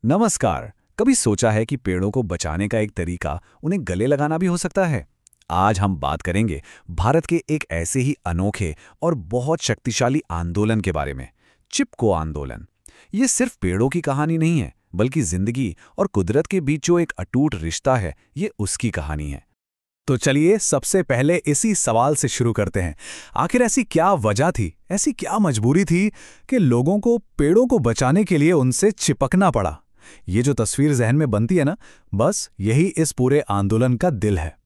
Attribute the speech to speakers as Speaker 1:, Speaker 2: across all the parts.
Speaker 1: नमस्कार। कभी सोचा है कि पेड़ों को बचाने का एक तरीका उन्हें गले लगाना भी हो सकता है? आज हम बात करेंगे भारत के एक ऐसे ही अनोखे और बहुत शक्तिशाली आंदोलन के बारे में, चिपको आंदोलन। ये सिर्फ पेड़ों की कहानी नहीं है, बल्कि जिंदगी और कुदरत के बीच जो एक अटूट रिश्ता है, ये उसकी कहानी है।
Speaker 2: तो चलिए सबसे पहले इसी सवाल से शुरू करते हैं। आखिर ऐसी क्या वजह थी, ऐसी क्या मजबूरी थी कि लोगों को पेड़ों को बचाने के लिए उनसे चिपकना पड़ा? ये जो तस्वीर जहन में बनती है ना, बस यही इस पूरे आंदोलन का दिल है।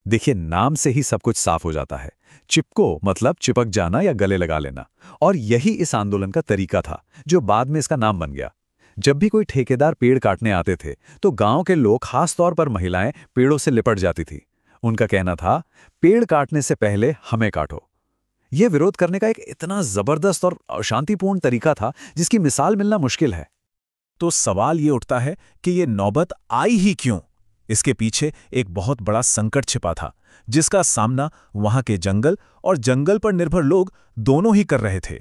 Speaker 1: देखिए, नाम से ही सब कुछ साफ हो जाता है। चिपको मतलब चिपक जाना या गले लगा लेना, और यही इस आंदोलन का तरीका था, जो बाद में इसका नाम बन गया। जब भी कोई ठेकेदार पेड़ काटने आते थे, तो गांव के लोग, खास तौर पर महिलाएं, पेड़ों से लिपट जाती थी। उनका कहना था, पेड़ काटने से पहले हमें काटो। यह विरोध करने का एक इतना जबरदस्त और शांतिपूर्ण तरीका था, जिसकी मिसाल मिलना मुश्किल है।
Speaker 2: तो सवाल ये उठता है कि ये नौबत आई ही क्यों? इसके पीछे एक बहुत बड़ा संकट छिपा था, जिसका सामना वहां के जंगल और जंगल पर निर्भर लोग दोनों ही कर रहे थे।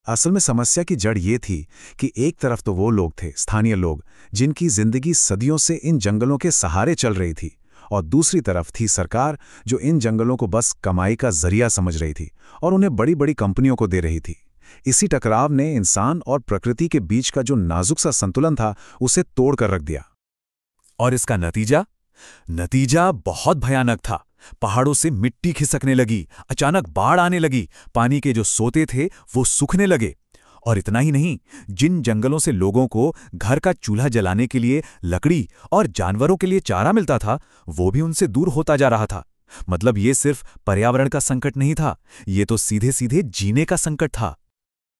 Speaker 2: असल में समस्या की जड़ ये थी कि एक तरफ तो वो लोग थे, स्थानीय लोग, जिनकी जिंदगी सदियों से इन जंगलों के सहारे चल रही थी, और दूसरी तरफ थी सरकार, जो इन जंगलों को बस कमाई का जरिया समझ रही थी और उन्हें बड़ी बड़ी कंपनियों को दे रही थी। इसी टकराव ने इंसान और प्रकृति के बीच का जो नाजुक सा संतुलन था, उसे तोड़ कर रख दिया।
Speaker 1: और इसका नतीजा बहुत भयानक था। पहाड़ों से मिट्टी खिसकने लगी, अचानक बाढ़ आने लगी, पानी के जो सोते थे वो सूखने लगे। और इतना ही नहीं, जिन जंगलों से लोगों को घर का चूल्हा जलाने के लिए लकड़ी और जानवरों के लिए चारा मिलता था, वो भी उनसे दूर होता जा रहा था। मतलब ये सिर्फ पर्यावरण का संकट नहीं था, ये तो सीधे सीधे जीने का संकट था।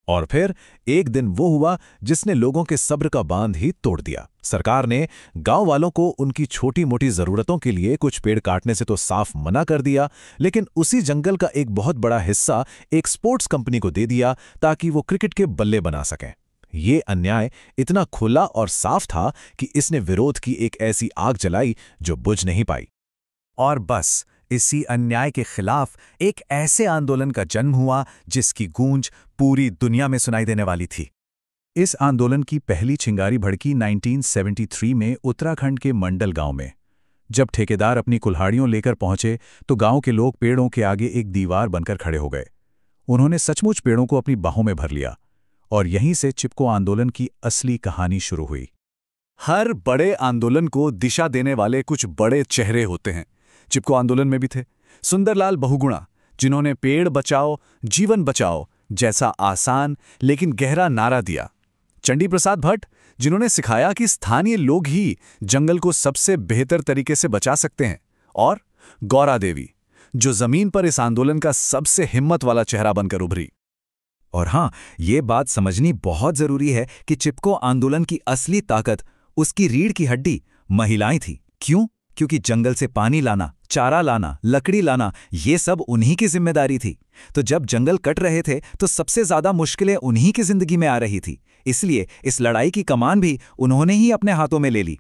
Speaker 2: और फिर एक दिन वो हुआ जिसने लोगों के सब्र का बांध ही तोड़ दिया। सरकार ने गांव वालों को उनकी छोटी मोटी जरूरतों के लिए कुछ पेड़ काटने से तो साफ मना कर दिया, लेकिन उसी जंगल का एक बहुत बड़ा हिस्सा एक स्पोर्ट्स कंपनी को दे दिया, ताकि वो क्रिकेट के बल्ले बना सकें। ये अन्याय इतना खुला और साफ था कि इसने विरोध की एक ऐसी आग जलाई जो बुझ नहीं पाई।
Speaker 1: और बस इसी अन्याय के खिलाफ एक ऐसे आंदोलन का जन्म हुआ, जिसकी गूंज पूरी दुनिया में सुनाई देने वाली थी।
Speaker 2: इस आंदोलन की पहली चिंगारी भड़की 1973 में उत्तराखंड के मंडल गांव में। जब ठेकेदार अपनी कुल्हाड़ियों लेकर पहुंचे, तो गांव के लोग पेड़ों के आगे एक दीवार बनकर खड़े हो गए। उन्होंने सचमुच पेड़ों को अपनी बाहों में भर लिया, और यहीं से चिपको आंदोलन की असली कहानी शुरू हुई।
Speaker 1: हर बड़े आंदोलन को दिशा देने वाले कुछ बड़े चेहरे होते हैं। चिपको आंदोलन में भी थे सुंदरलाल बहुगुणा, जिन्होंने पेड़ बचाओ जीवन बचाओ जैसा आसान लेकिन गहरा नारा दिया। चंडी प्रसाद भट्ट, जिन्होंने सिखाया कि स्थानीय लोग ही जंगल को सबसे बेहतर तरीके से बचा सकते हैं। और गौरा देवी, जो जमीन पर इस आंदोलन का सबसे हिम्मत वाला चेहरा बनकर उभरी। और हां, ये बात समझनी बहुत जरूरी है कि चिपको आंदोलन की असली ताकत, उसकी रीढ़ की हड्डी महिलाएं थी। क्यों? क्योंकि जंगल से पानी लाना, चारा लाना, लकड़ी लाना, ये सब उन्हीं की जिम्मेदारी थी। तो जब जंगल कट रहे थे, तो सबसे ज्यादा मुश्किलें उन्हीं की जिंदगी में आ रही थी। इसलिए इस लड़ाई की कमान भी उन्होंने ही अपने हाथों में ले ली।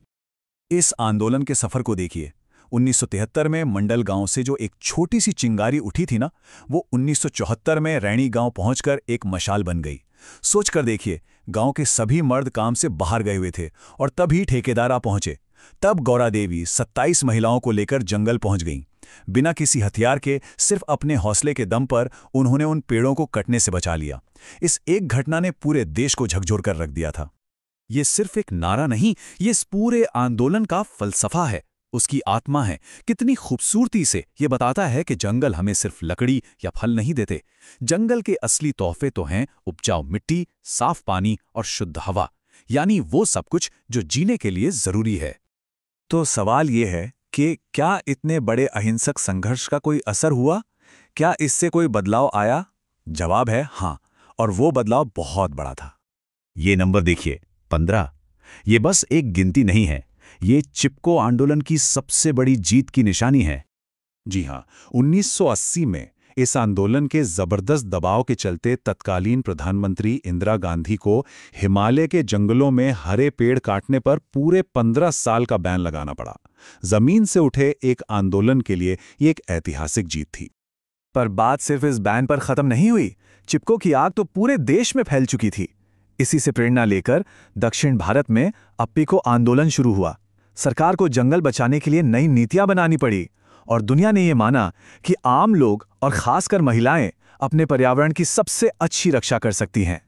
Speaker 2: इस आंदोलन के सफर को देखिए। 1973 में मंडल गांव से जो एक छोटी सी चिंगारी उठी थी ना, वो 1974 में रैणी गांव पहुंचकर एक मशाल बन गई। सोचकर देखिए, गांव के सभी मर्द काम से बाहर गए हुए थे, और तभी ठेकेदार आ पहुंचे। तब गौरा देवी 27 महिलाओं को लेकर जंगल पहुंच गईं। बिना किसी हथियार के, सिर्फ अपने हौसले के दम पर उन्होंने उन पेड़ों को कटने से बचा लिया। इस एक घटना ने पूरे देश को झकझोर कर रख दिया था।
Speaker 1: ये सिर्फ एक नारा नहीं, ये इस पूरे आंदोलन का फलसफा है, उसकी आत्मा है। कितनी खूबसूरती से ये बताता है कि जंगल हमें सिर्फ लकड़ी या फल नहीं देते। जंगल के असली तोहफे तो हैं उपजाऊ मिट्टी, साफ पानी और शुद्ध हवा, यानी वो सब कुछ जो जीने के लिए जरूरी है।
Speaker 2: तो सवाल ये है कि क्या इतने बड़े अहिंसक संघर्ष का कोई असर हुआ? क्या इससे कोई बदलाव आया? जवाब है हाँ, और वो बदलाव बहुत बड़ा था।
Speaker 1: ये नंबर देखिए, 15। ये बस एक गिनती नहीं है, ये चिपको आंदोलन की सबसे बड़ी जीत की निशानी है।
Speaker 2: जी हाँ, 1980 में इस आंदोलन के जबरदस्त दबाव के चलते तत्कालीन प्रधानमंत्री इंदिरा गांधी को हिमालय के जंगलों में हरे पेड़ काटने पर पूरे 15 साल का बैन लगाना पड़ा। जमीन से उठे एक आंदोलन के लिए ये एक ऐतिहासिक जीत थी।
Speaker 1: पर बात सिर्फ इस बैन पर खत्म नहीं हुई। चिपको की आग तो पूरे देश में फैल चुकी थी। इसी से प्रेरणा लेकर दक्षिण भारत में अप्पिको आंदोलन शुरू हुआ। सरकार को जंगल बचाने के लिए नई नीतियां बनानी पड़ी और दुनिया ने यह माना कि आम लोग और खासकर महिलाएं अपने पर्यावरण की सबसे अच्छी रक्षा कर सकती हैं।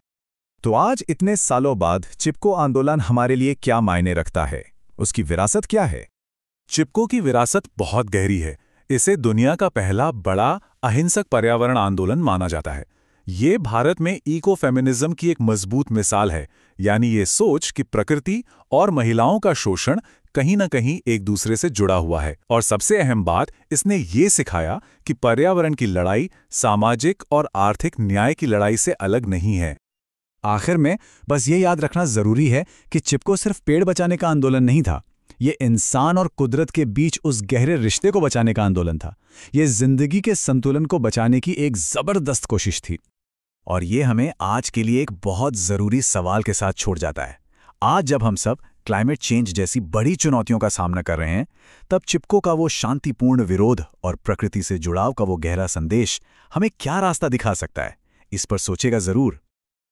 Speaker 2: तो आज इतने सालों बाद चिपको आंदोलन हमारे लिए क्या मायने रखता है? उसकी विरासत क्या है? चिपको की विरासत बहुत गहरी है। इसे दुनिया का पहला बड़ा अहिंसक पर्यावरण आंदोलन माना जाता है। ये भारत में इको फेमिनिज्म की एक मजबूत मिसाल है, यानी ये सोच कि प्रकृति और महिलाओं का शोषण कहीं न कहीं एक दूसरे से जुड़ा हुआ है। और सबसे अहम बात, इसने ये सिखाया कि पर्यावरण की लड़ाई सामाजिक और आर्थिक न्याय की लड़ाई से अलग नहीं है।
Speaker 1: आखिर में बस ये याद रखना जरूरी है कि चिपको सिर्फ पेड़ बचाने का आंदोलन नहीं था। ये इंसान और कुदरत के बीच उस गहरे रिश्ते को बचाने का आंदोलन था। ये जिंदगी के संतुलन को बचाने की एक जबरदस्त कोशिश थी।
Speaker 2: और ये हमें आज के लिए एक बहुत ज़रूरी सवाल के साथ छोड़ जाता है। आज जब हम सब क्लाइमेट चेंज जैसी बड़ी चुनौतियों का सामना कर रहे हैं, तब चिपको का वो शांतिपूर्ण विरोध और प्रकृति से जुड़ाव का वो गहरा संदेश हमें क्या रास्ता दिखा सकता है? इस पर सोचेगा ज़रूर।